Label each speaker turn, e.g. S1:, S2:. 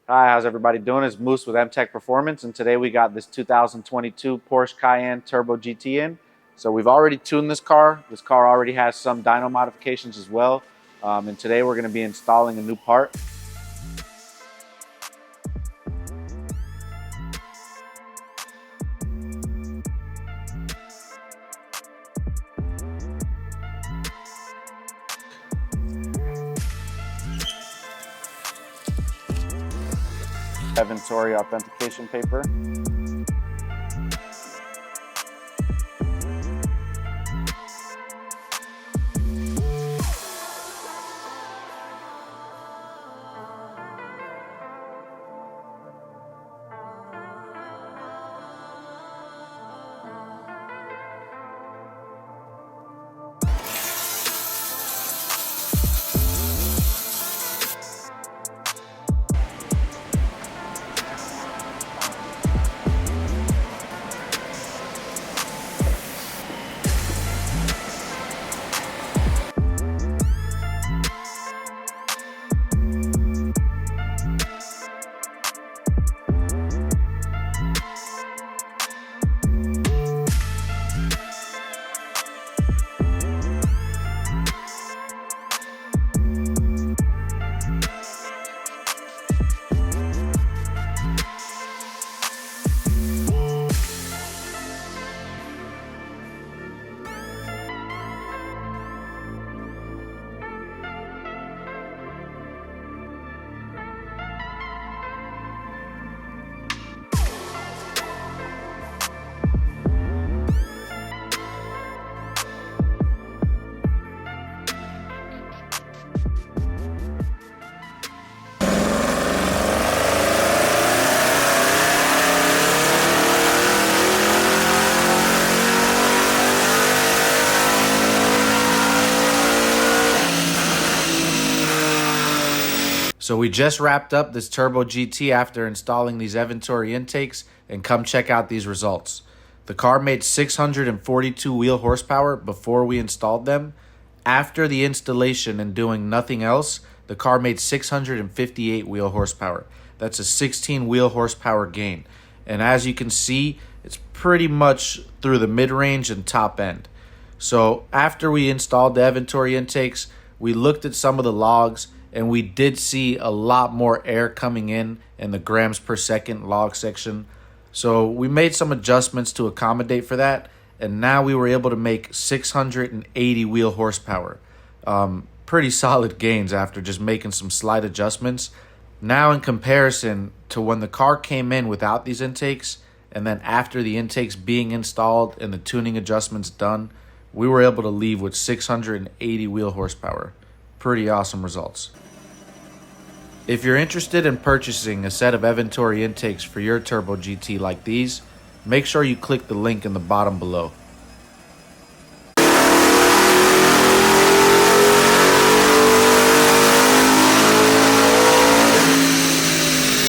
S1: Hi, how's everybody doing? It's Moose with MTech Performance, and today we got this 2022 Porsche Cayenne Turbo GT in. So we've already tuned this car. This car already has some dyno modifications as well. And today we're going to be installing a new part. Eventuri authentication paper. So we just wrapped up this Turbo GT after installing these Eventuri intakes, and come check out these results. The car made 642 wheel horsepower before we installed them. After the installation and doing nothing else, the car made 658 wheel horsepower. That's a 16 wheel horsepower gain. And as you can see, it's pretty much through the mid-range and top end. So after we installed the Eventuri intakes, we looked at some of the logs, and we did see a lot more air coming in the grams per second log section. So we made some adjustments to accommodate for that, and now we were able to make 680 wheel horsepower. Pretty solid gains after just making some slight adjustments. Now in comparison to when the car came in without these intakes, and then after the intakes being installed and the tuning adjustments done, we were able to leave with 680 wheel horsepower. Pretty awesome results. If you're interested in purchasing a set of Eventuri intakes for your Turbo GT like these, make sure you click the link in the bottom below.